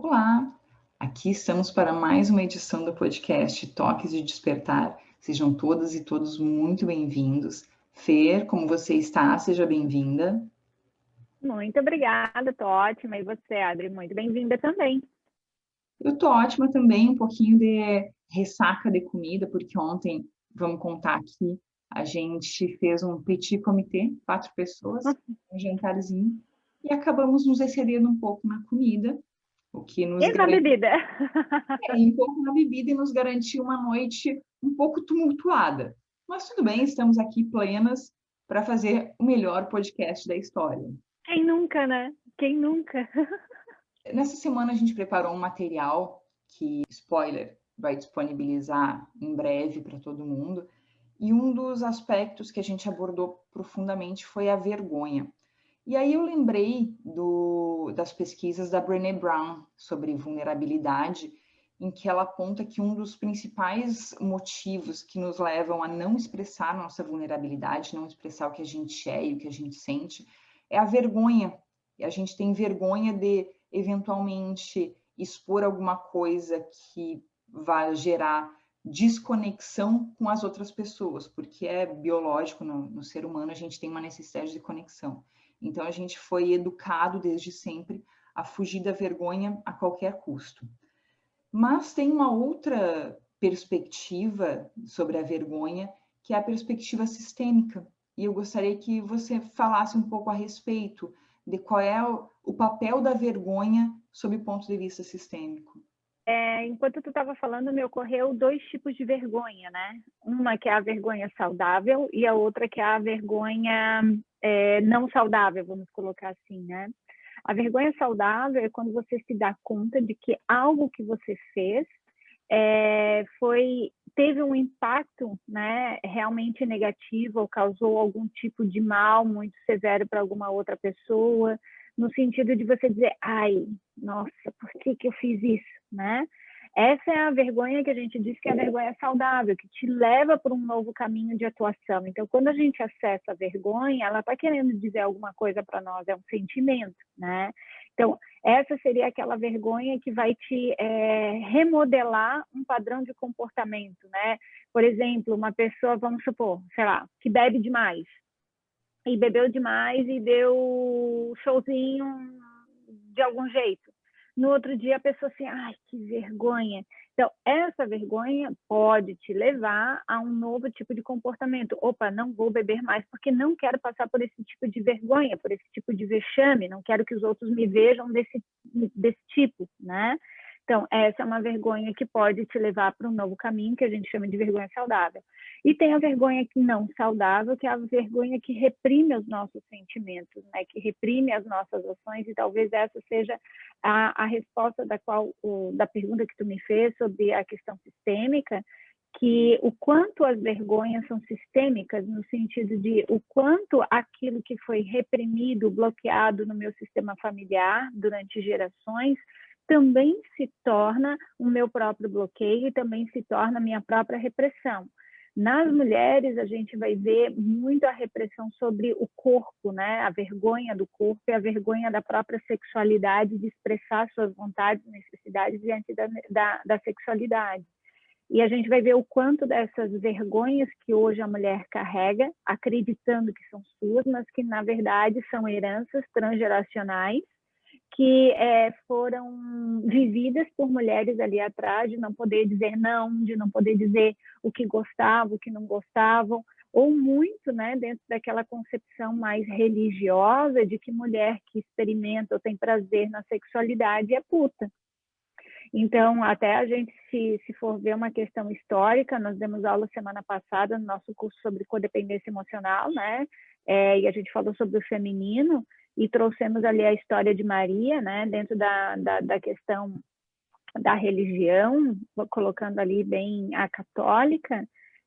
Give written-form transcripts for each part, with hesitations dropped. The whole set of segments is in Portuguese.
Olá, aqui estamos para mais uma edição do podcast Toques de Despertar. Sejam todas e todos muito bem-vindos. Fer, como você está? Seja bem-vinda. Muito obrigada, tô ótima. E você, Adri? Muito bem-vinda também. Eu tô ótima também, um pouquinho de ressaca de comida, porque ontem, vamos contar aqui, a gente fez um petit comité, 4 pessoas, um jantarzinho, e acabamos nos excedendo um pouco na comida, o que nos E na garantiu bebida? um pouco na bebida e nos garantiu uma noite um pouco tumultuada. Mas tudo bem, estamos aqui plenas para fazer o melhor podcast da história. Quem nunca, né? Quem nunca? Nessa semana a gente preparou um material que, spoiler, vai disponibilizar em breve para todo mundo. E um dos aspectos que a gente abordou profundamente foi a vergonha. E aí eu lembrei das pesquisas da Brené Brown sobre vulnerabilidade, em que ela aponta que um dos principais motivos que nos levam a não expressar nossa vulnerabilidade, não expressar o que a gente é e o que a gente sente, é a vergonha. E a gente tem vergonha de, eventualmente, expor alguma coisa que vai gerar desconexão com as outras pessoas, porque é biológico no ser humano, a gente tem uma necessidade de conexão. Então, a gente foi educado desde sempre a fugir da vergonha a qualquer custo. Mas tem uma outra perspectiva sobre a vergonha, que é a perspectiva sistêmica. E eu gostaria que você falasse um pouco a respeito de qual é o papel da vergonha sob o ponto de vista sistêmico. Enquanto tu estava falando, me ocorreu dois tipos de vergonha, né? Uma que é a vergonha saudável e a outra que é a vergonha não saudável, vamos colocar assim, né? A vergonha saudável é quando você se dá conta de que algo que você fez teve um impacto, né, realmente negativo ou causou algum tipo de mal muito severo para alguma outra pessoa, no sentido de você dizer, ai, nossa, por que eu fiz isso, né? Essa é a vergonha que a gente diz que é a vergonha saudável, que te leva para um novo caminho de atuação. Então, quando a gente acessa a vergonha, ela está querendo dizer alguma coisa para nós, é um sentimento, né? Então, essa seria aquela vergonha que vai te remodelar um padrão de comportamento, né? Por exemplo, uma pessoa, vamos supor, sei lá, que bebe demais, e bebeu demais e deu showzinho de algum jeito. No outro dia a pessoa assim, ai, que vergonha. Então, essa vergonha pode te levar a um novo tipo de comportamento. Opa, não vou beber mais porque não quero passar por esse tipo de vergonha, por esse tipo de vexame, não quero que os outros me vejam desse tipo, né? Então, essa é uma vergonha que pode te levar para um novo caminho, que a gente chama de vergonha saudável. E tem a vergonha não saudável, que é a vergonha que reprime os nossos sentimentos, né? Que reprime as nossas ações, e talvez essa seja a resposta da pergunta que tu me fez sobre a questão sistêmica, que o quanto as vergonhas são sistêmicas, no sentido de o quanto aquilo que foi reprimido, bloqueado no meu sistema familiar durante gerações, também se torna o meu próprio bloqueio e também se torna a minha própria repressão. Nas mulheres, a gente vai ver muito a repressão sobre o corpo, né? A vergonha do corpo e a vergonha da própria sexualidade, de expressar suas vontades e necessidades diante da sexualidade. E a gente vai ver o quanto dessas vergonhas que hoje a mulher carrega, acreditando que são suas, mas que, na verdade, são heranças transgeracionais, que foram vividas por mulheres ali atrás, de não poder dizer não, de não poder dizer o que gostavam, o que não gostavam, ou muito, né, dentro daquela concepção mais religiosa de que mulher que experimenta ou tem prazer na sexualidade é puta. Então, até a gente, se for ver uma questão histórica, nós demos aula semana passada no nosso curso sobre codependência emocional, né? E a gente falou sobre o feminino e trouxemos ali a história de Maria, né? Dentro da questão da religião, colocando ali bem a católica,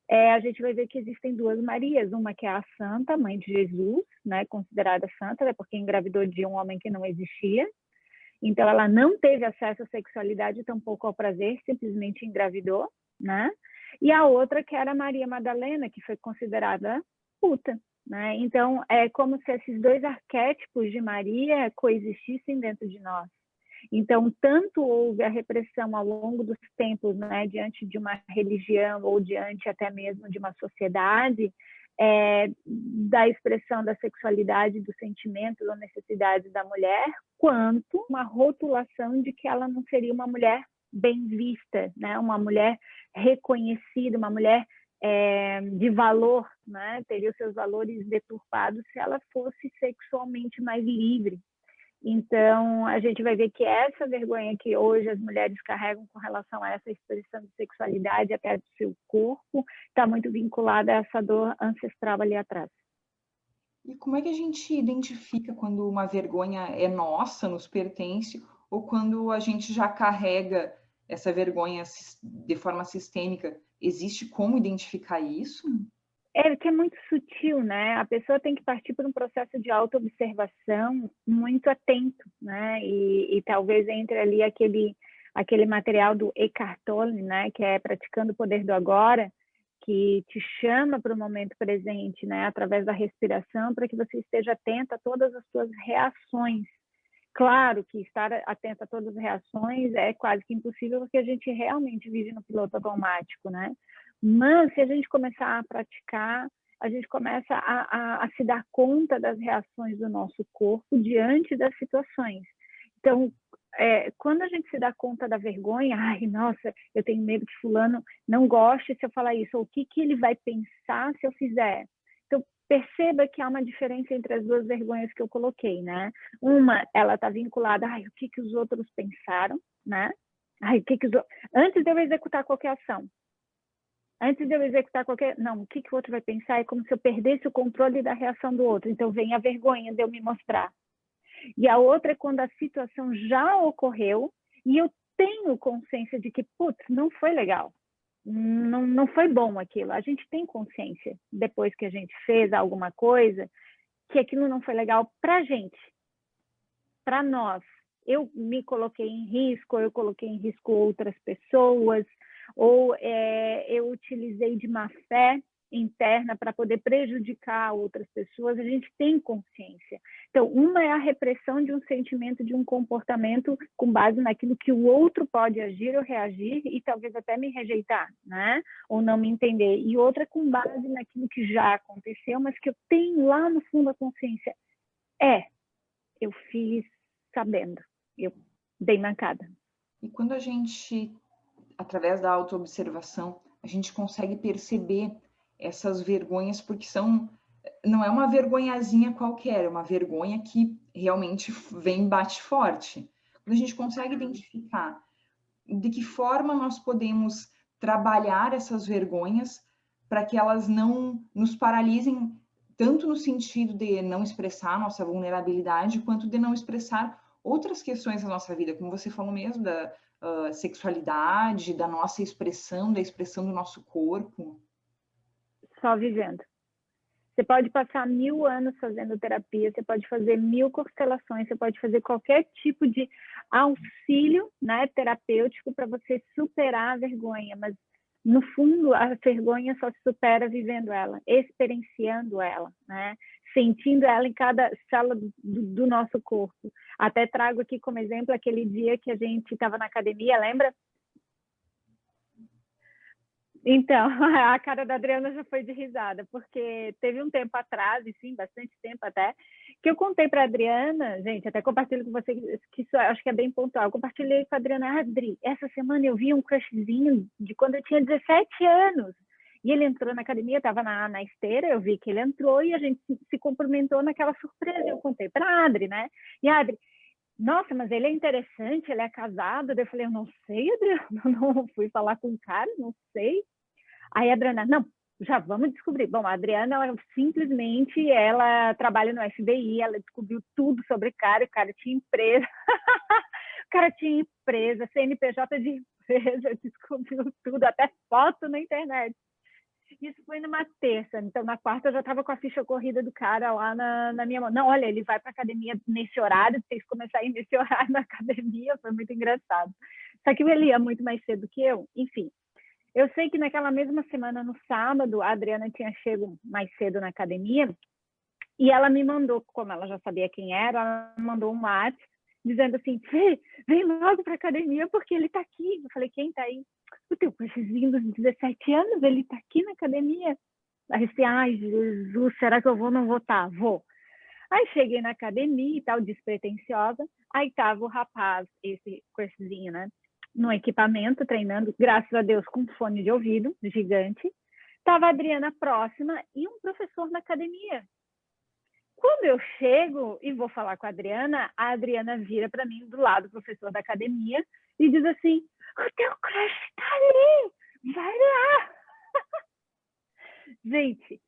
a gente vai ver que existem duas Marias, uma que é a santa, mãe de Jesus, né? Considerada santa, né? Porque engravidou de um homem que não existia. Então, ela não teve acesso à sexualidade, tampouco ao prazer, simplesmente engravidou, né? E a outra, que era Maria Madalena, que foi considerada puta, né? Então, é como se esses dois arquétipos de Maria coexistissem dentro de nós. Então, tanto houve a repressão ao longo dos tempos, né, diante de uma religião ou diante até mesmo de uma sociedade, da expressão da sexualidade, dos sentimentos ou necessidades da mulher, quanto uma rotulação de que ela não seria uma mulher bem vista, né? Uma mulher reconhecida, uma mulher de valor, né? Teria os seus valores deturpados se ela fosse sexualmente mais livre. Então, a gente vai ver que essa vergonha que hoje as mulheres carregam com relação a essa expressão de sexualidade até do seu corpo, está muito vinculada a essa dor ancestral ali atrás. E como é que a gente identifica quando uma vergonha é nossa, nos pertence, ou quando a gente já carrega essa vergonha de forma sistêmica? Existe como identificar isso? Que é muito sutil, né? A pessoa tem que partir por um processo de autoobservação muito atento, né? E talvez entre ali aquele material do Eckhart Tolle, né? Que é Praticando o Poder do Agora, que te chama para o momento presente, né? Através da respiração, para que você esteja atenta a todas as suas reações. Claro que estar atenta a todas as reações é quase que impossível, porque a gente realmente vive no piloto automático, né? Mas se a gente começar a praticar, a gente começa a se dar conta das reações do nosso corpo diante das situações. Então, quando a gente se dá conta da vergonha, ai, nossa, eu tenho medo que fulano não goste se eu falar isso, ou o que ele vai pensar se eu fizer. Então, perceba que há uma diferença entre as duas vergonhas que eu coloquei, né? Uma, ela está vinculada, ai, o que os outros pensaram, né? Ai, antes de eu executar qualquer ação. Antes de eu executar não, o que o outro vai pensar é como se eu perdesse o controle da reação do outro. Então, vem a vergonha de eu me mostrar. E a outra é quando a situação já ocorreu e eu tenho consciência de que, putz, não foi legal. Não foi bom aquilo. A gente tem consciência, depois que a gente fez alguma coisa, que aquilo não foi legal para a gente, para nós. Eu me coloquei em risco, eu coloquei em risco outras pessoas, ou eu utilizei de má fé interna para poder prejudicar outras pessoas. A gente tem consciência. Então, uma é a repressão de um sentimento, de um comportamento com base naquilo que o outro pode agir ou reagir e talvez até me rejeitar, né? Ou não me entender. E outra com base naquilo que já aconteceu, mas que eu tenho lá no fundo a consciência. Eu fiz sabendo, eu dei mancada. E quando a gente, através da autoobservação, a gente consegue perceber essas vergonhas, porque não é uma vergonhazinha qualquer, é uma vergonha que realmente vem, bate forte. Quando a gente consegue identificar de que forma nós podemos trabalhar essas vergonhas para que elas não nos paralisem, tanto no sentido de não expressar a nossa vulnerabilidade, quanto de não expressar outras questões da nossa vida, como você falou mesmo, da sexualidade, da nossa expressão, da expressão do nosso corpo. Só vivendo. Você pode passar 1000 anos fazendo terapia, você pode fazer 1000 constelações, você pode fazer qualquer tipo de auxílio, né, terapêutico para você superar a vergonha, mas no fundo a vergonha só se supera vivendo ela, experienciando ela, né, sentindo ela em cada célula do nosso corpo. Até trago aqui como exemplo aquele dia que a gente estava na academia, lembra? Então, a cara da Adriana já foi de risada, porque teve um tempo atrás, sim, bastante tempo até, que eu contei para a Adriana, gente, até compartilho com você, que isso acho que é bem pontual, eu compartilhei com a Adriana, Adri, essa semana eu vi um crushzinho de quando eu tinha 17 anos, e ele entrou na academia, estava na esteira, eu vi que ele entrou e a gente se cumprimentou naquela surpresa, eu contei para a Adri, né? E a Adri, nossa, mas ele é interessante, ele é casado. Eu falei, eu não sei, Adriana, não fui falar com o cara, não sei. Aí a Adriana, não, já vamos descobrir. Bom, a Adriana, ela trabalha no FBI, ela descobriu tudo sobre o cara tinha empresa. O cara tinha empresa, CNPJ de empresa, descobriu tudo, até foto na internet. Isso foi numa terça, então na quarta eu já estava com a ficha corrida do cara lá na minha mão. Não, olha, ele vai para academia nesse horário, tem que começar a ir nesse horário na academia, foi muito engraçado. Só que ele ia muito mais cedo que eu, enfim. Eu sei que naquela mesma semana, no sábado, a Adriana tinha chegado mais cedo na academia e ela me mandou, como ela já sabia quem era, ela me mandou um WhatsApp dizendo assim, Fê, vem logo para academia porque ele está aqui. Eu falei, quem está aí? O teu crushzinho dos 17 anos, ele está aqui na academia. Aí assim, ai, Jesus, será que eu vou? Não vou, tá, vou. Aí cheguei na academia e tal, despretensiosa. Aí tava o rapaz, esse crushzinho, né? No equipamento, treinando, graças a Deus, com fone de ouvido, gigante. Tava a Adriana próxima e um professor na academia. Quando eu chego e vou falar com a Adriana vira para mim do lado do professor da academia e diz assim, o teu crush tá ali, vai lá. Gente,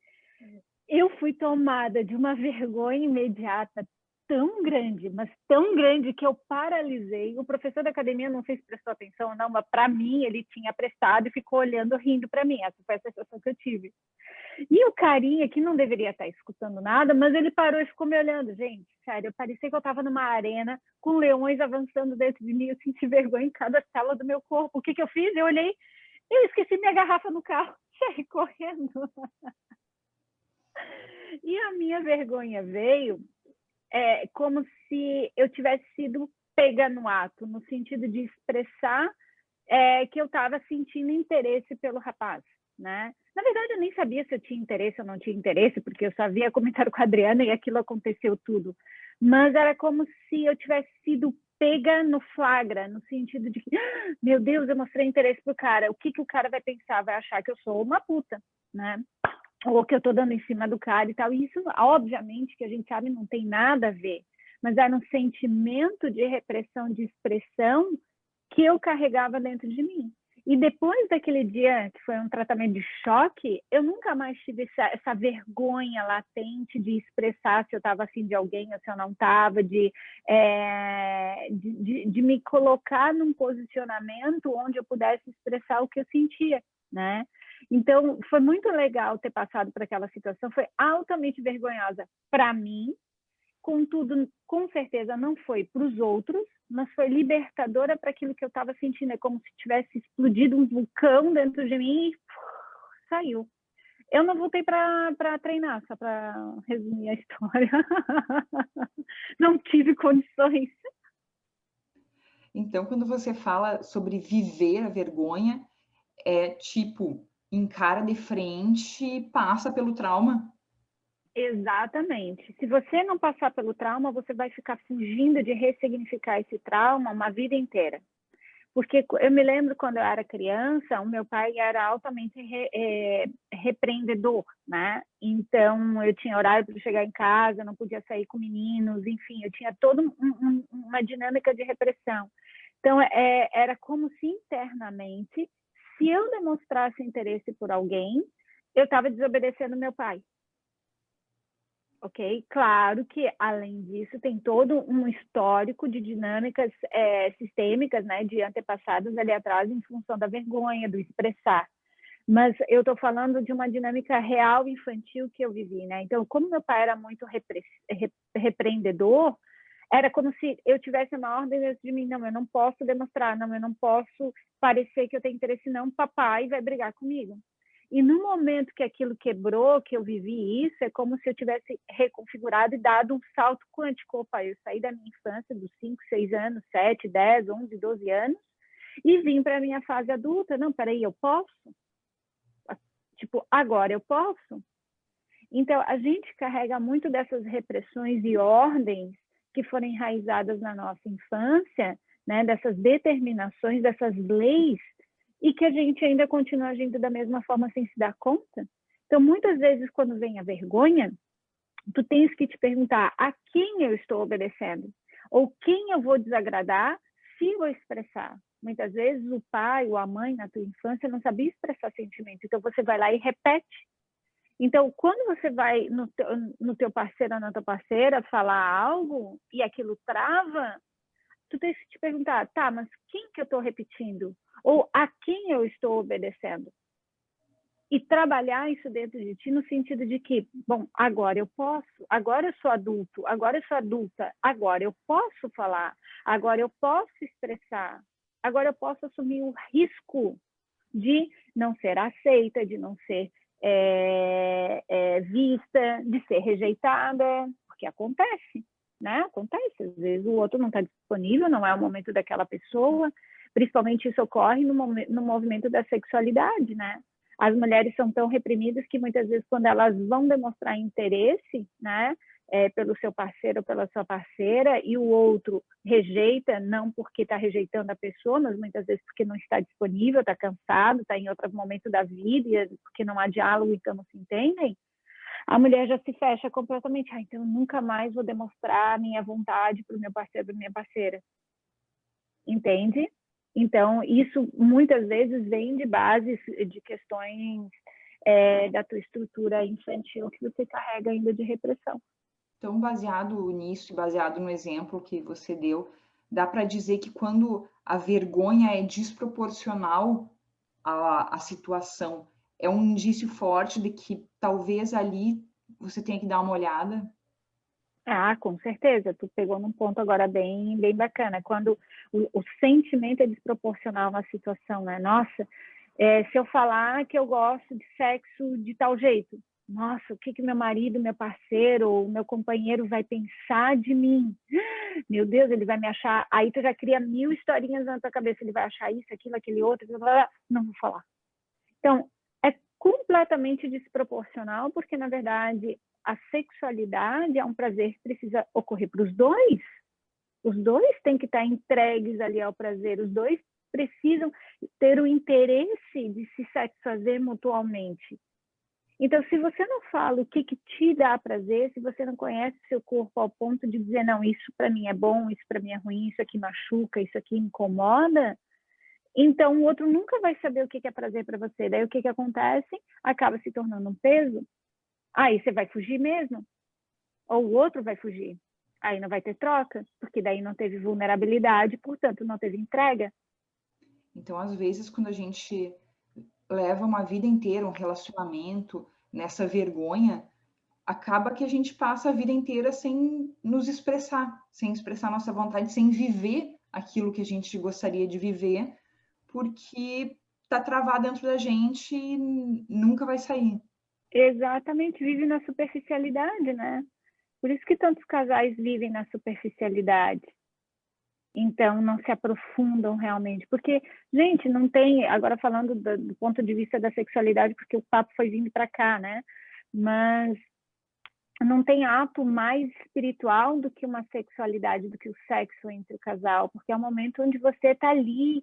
eu fui tomada de uma vergonha imediata tão grande, mas tão grande que eu paralisei. O professor da academia, não sei se prestou atenção ou não, mas para mim ele tinha prestado e ficou olhando, rindo para mim. Essa foi a sensação que eu tive. E o carinha, que não deveria estar escutando nada, mas ele parou e ficou me olhando. Gente, sério, eu parecia que eu estava numa arena com leões avançando dentro de mim. Eu senti vergonha em cada célula do meu corpo. O que eu fiz? Eu olhei, eu esqueci minha garrafa no carro, saí correndo. E a minha vergonha veio como se eu tivesse sido pega no ato, no sentido de expressar que eu estava sentindo interesse pelo rapaz, né? Na verdade, eu nem sabia se eu tinha interesse ou não tinha interesse, porque eu só via comentário com a Adriana e aquilo aconteceu tudo. Mas era como se eu tivesse sido pega no flagra, no sentido de que, meu Deus, eu mostrei interesse pro cara. O que o cara vai pensar? Vai achar que eu sou uma puta, né? Ou que eu tô dando em cima do cara e tal. E isso, obviamente, que a gente sabe, não tem nada a ver. Mas era um sentimento de repressão, de expressão que eu carregava dentro de mim. E depois daquele dia, que foi um tratamento de choque, eu nunca mais tive essa vergonha latente de expressar se eu estava afim de alguém ou se eu não estava, de me colocar num posicionamento onde eu pudesse expressar o que eu sentia, né? Então, foi muito legal ter passado por aquela situação, foi altamente vergonhosa para mim, contudo, com certeza não foi para os outros, mas foi libertadora para aquilo que eu estava sentindo. É como se tivesse explodido um vulcão dentro de mim e saiu. Eu não voltei para treinar, só para resumir a história. Não tive condições. Então, quando você fala sobre viver a vergonha, é tipo, encara de frente e passa pelo trauma. Exatamente. Se você não passar pelo trauma, você vai ficar fugindo de ressignificar esse trauma uma vida inteira. Porque eu me lembro quando eu era criança, o meu pai era altamente repreendedor, né? Então, eu tinha horário para chegar em casa, não podia sair com meninos, enfim, eu tinha toda uma dinâmica de repressão. Então, era como se internamente, se eu demonstrasse interesse por alguém, eu estava desobedecendo meu pai. Ok? Claro que, além disso, tem todo um histórico de dinâmicas sistêmicas, né, de antepassados ali atrás, em função da vergonha, do expressar. Mas eu estou falando de uma dinâmica real infantil que eu vivi, né? Então, como meu pai era muito repreendedor, era como se eu tivesse uma ordem dentro de mim, não, eu não posso demonstrar, não, eu não posso parecer que eu tenho interesse, não, papai vai brigar comigo. E no momento que aquilo quebrou, que eu vivi isso, é como se eu tivesse reconfigurado e dado um salto quântico. Opa, eu saí da minha infância dos 5, 6 anos, 7, 10, 11, 12 anos e vim para a minha fase adulta. Não, peraí, eu posso? Tipo, agora eu posso? Então, a gente carrega muito dessas repressões e ordens que foram enraizadas na nossa infância, né, dessas determinações, dessas leis, e que a gente ainda continua agindo da mesma forma sem se dar conta. Então, muitas vezes, quando vem a vergonha, tu tens que te perguntar a quem eu estou obedecendo, ou quem eu vou desagradar se eu expressar. Muitas vezes o pai ou a mãe na tua infância não sabia expressar sentimento, então você vai lá e repete. Então, quando você vai no teu parceiro ou na tua parceira falar algo e aquilo trava, tu tens que te perguntar, tá, mas quem que eu estou repetindo? Ou a quem eu estou obedecendo? E trabalhar isso dentro de ti no sentido de que, bom, agora eu posso, agora eu sou adulto, agora eu sou adulta, agora eu posso falar, agora eu posso expressar, agora eu posso assumir o risco de não ser aceita, de não ser vista, de ser rejeitada, porque acontece, né? Acontece, às vezes o outro não está disponível, não é o momento daquela pessoa, principalmente isso ocorre no movimento da sexualidade, né? As mulheres são tão reprimidas que muitas vezes quando elas vão demonstrar interesse, né, pelo seu parceiro ou pela sua parceira, e o outro rejeita, não porque está rejeitando a pessoa, mas muitas vezes porque não está disponível, está cansado, está em outro momento da vida, e porque não há diálogo, então não se entendem, a mulher já se fecha completamente. Então eu nunca mais vou demonstrar a minha vontade para o meu parceiro, para a minha parceira. Entende? Então, isso muitas vezes vem de bases de questões da tua estrutura infantil que você carrega ainda de repressão. Então, baseado nisso, baseado no exemplo que você deu, dá para dizer que quando a vergonha é desproporcional à situação, é um indício forte de que talvez ali você tenha que dar uma olhada? Ah, com certeza. Tu pegou num ponto agora bem, bem bacana. Quando o sentimento é desproporcional na situação, né? Nossa, se eu falar que eu gosto de sexo de tal jeito, nossa, o que meu marido, meu parceiro ou meu companheiro vai pensar de mim? Meu Deus, ele vai me achar... Aí tu já cria 1000 historinhas na tua cabeça. Ele vai achar isso, aquilo, aquele outro. Blá, blá, blá. Não vou falar. Então, é completamente desproporcional, porque, na verdade, a sexualidade é um prazer que precisa ocorrer para os dois. Os dois têm que estar entregues ali ao prazer. Os dois precisam ter o interesse de se satisfazer mutuamente. Então, se você não fala o que te dá prazer, se você não conhece seu corpo ao ponto de dizer, não, isso para mim é bom, isso para mim é ruim, isso aqui machuca, isso aqui incomoda, então o outro nunca vai saber o que é prazer para você. Daí o que acontece? Acaba se tornando um peso. Aí você vai fugir mesmo, ou o outro vai fugir. Aí não vai ter troca, porque daí não teve vulnerabilidade, portanto não teve entrega. Então, às vezes, quando a gente leva uma vida inteira, um relacionamento nessa vergonha, acaba que a gente passa a vida inteira sem nos expressar, sem expressar nossa vontade, sem viver aquilo que a gente gostaria de viver, porque tá travado dentro da gente e nunca vai sair. Exatamente, vive na superficialidade, né? Por isso que tantos casais vivem na superficialidade. Então, não se aprofundam realmente. Porque, gente, não tem... Agora falando do ponto de vista da sexualidade, porque o papo foi vindo para cá, né? Mas não tem ato mais espiritual do que uma sexualidade, do que o sexo entre o casal. Porque é o momento onde você está ali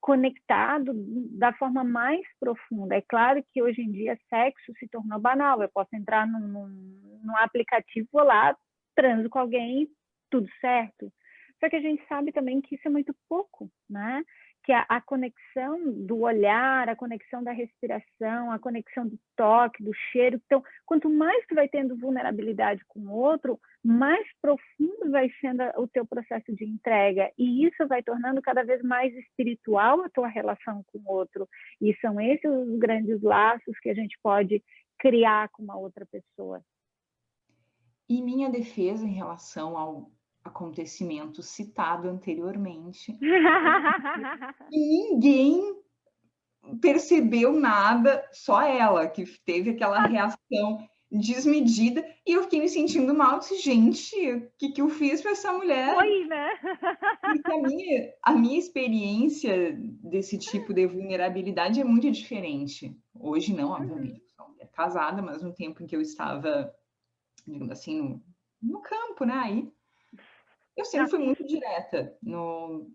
conectado da forma mais profunda. É claro que hoje em dia sexo se tornou banal. Eu posso entrar num aplicativo, vou lá, transo com alguém, tudo certo. Só que a gente sabe também que isso é muito pouco, né? Que a conexão do olhar, a conexão da respiração, a conexão do toque, do cheiro. Então, quanto mais tu vai tendo vulnerabilidade com o outro, mais profundo vai sendo o teu processo de entrega. E isso vai tornando cada vez mais espiritual a tua relação com o outro. E são esses os grandes laços que a gente pode criar com uma outra pessoa. E minha defesa em relação ao acontecimento citado anteriormente, ninguém percebeu nada, só ela que teve aquela reação desmedida, e eu fiquei me sentindo mal, disse, gente, o que eu fiz para essa mulher? Oi, né? Porque a minha experiência desse tipo de vulnerabilidade é muito diferente. Hoje não, obviamente, eu sou uma mulher casada, mas no tempo em que eu estava, digamos assim, no campo, né? Aí eu sempre fui muito direta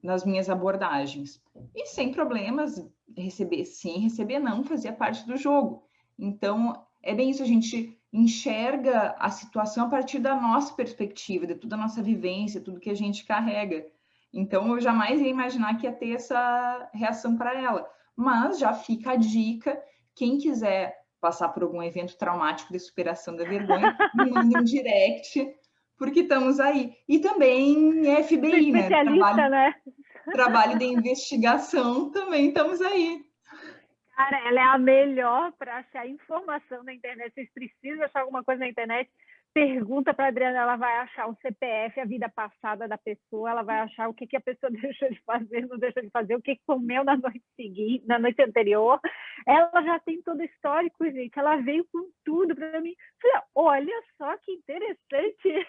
nas minhas abordagens. E sem problemas, receber sim, receber não, fazia parte do jogo. Então, é bem isso, a gente enxerga a situação a partir da nossa perspectiva, de toda a nossa vivência, tudo que a gente carrega. Então, eu jamais ia imaginar que ia ter essa reação para ela. Mas já fica a dica, quem quiser passar por algum evento traumático de superação da vergonha, me manda um direct, porque estamos aí. E também FBI, né? Especialista, né? Trabalho de investigação, também estamos aí. Cara, ela é a melhor para achar informação na internet. Vocês precisam achar alguma coisa na internet, pergunta para a Adriana, ela vai achar o CPF, a vida passada da pessoa, ela vai achar o que a pessoa deixou de fazer, não deixou de fazer, o que comeu na noite seguinte, na noite anterior. Ela já tem todo o histórico, gente. Ela veio com tudo para mim. Falei, olha só que interessante.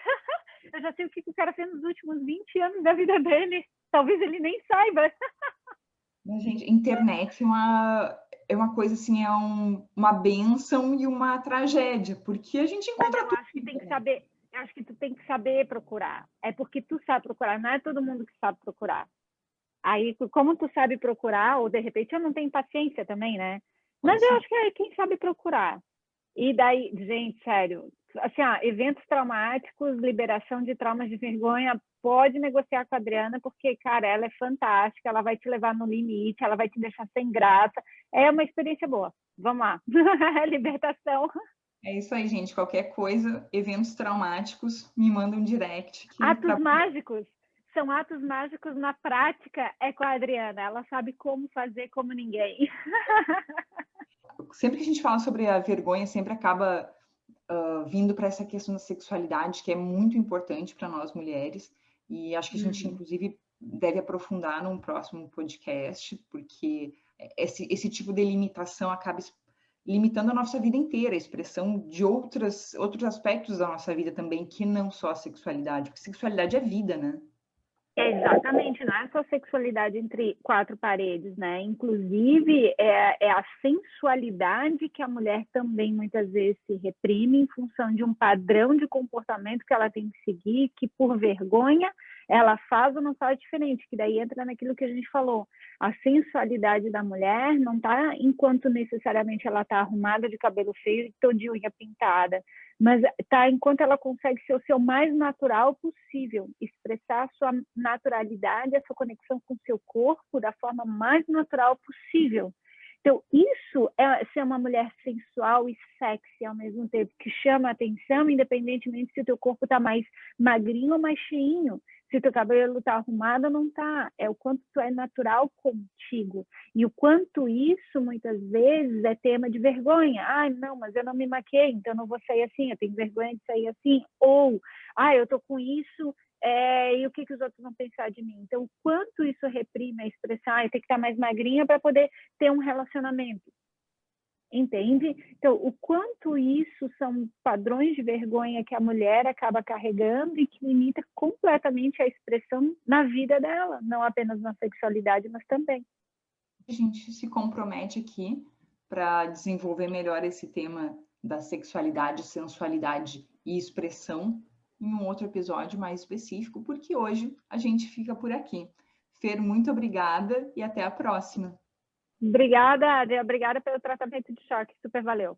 Eu já sei o que o cara fez nos últimos 20 anos da vida dele. Talvez ele nem saiba. Mas, gente, internet é uma coisa assim, uma bênção e uma tragédia, porque a gente Mas encontra eu tudo acho que na tem que internet. saber, eu acho que tu tem que saber procurar. É porque tu sabe procurar, não é todo mundo que sabe procurar. Aí, como tu sabe procurar, ou de repente eu não tenho paciência também, né? Pode Mas eu ser. acho que é quem sabe procurar. E daí, gente, sério, assim, eventos traumáticos, liberação de traumas de vergonha, pode negociar com a Adriana, porque, cara, ela é fantástica, ela vai te levar no limite, ela vai te deixar sem graça. É uma experiência boa. Vamos lá. Libertação. É isso aí, gente. Qualquer coisa, eventos traumáticos, me manda um direct que Atos mágicos. São atos mágicos na prática, é com a Adriana. Ela sabe como fazer como ninguém. sempre que a gente fala sobre a vergonha, sempre acaba vindo para essa questão da sexualidade, que é muito importante para nós mulheres. E acho que a gente, inclusive, deve aprofundar num próximo podcast, porque esse tipo de limitação acaba limitando a nossa vida inteira, a expressão de outros aspectos da nossa vida também, que não só a sexualidade, porque sexualidade é vida, né? Exatamente, não é só sexualidade entre quatro paredes, né? Inclusive, é a sensualidade que a mulher também muitas vezes se reprime em função de um padrão de comportamento que ela tem que seguir, que por vergonha ela faz ou não faz diferente, que daí entra naquilo que a gente falou. A sensualidade da mulher não está enquanto necessariamente ela está arrumada de cabelo feio e toda de unha pintada, mas tá enquanto ela consegue ser o seu mais natural possível, expressar a sua naturalidade, a sua conexão com o seu corpo da forma mais natural possível. Então, isso é ser uma mulher sensual e sexy ao mesmo tempo, que chama a atenção, independentemente se o teu corpo está mais magrinho ou mais cheinho, se o teu cabelo está arrumado ou não está. É o quanto tu é natural contigo. E o quanto isso, muitas vezes, é tema de vergonha. Ah, não, mas eu não me maquei, então eu não vou sair assim, eu tenho vergonha de sair assim. Ou, eu tô com isso, e o que os outros vão pensar de mim? Então, o quanto isso reprime a expressar, eu tenho que estar mais magrinha para poder ter um relacionamento. Entende? Então, o quanto isso são padrões de vergonha que a mulher acaba carregando e que limita completamente a expressão na vida dela, não apenas na sexualidade, mas também. A gente se compromete aqui para desenvolver melhor esse tema da sexualidade, sensualidade e expressão em um outro episódio mais específico, porque hoje a gente fica por aqui. Fer, muito obrigada e até a próxima. Obrigada, Adria. Obrigada pelo tratamento de choque. Super valeu.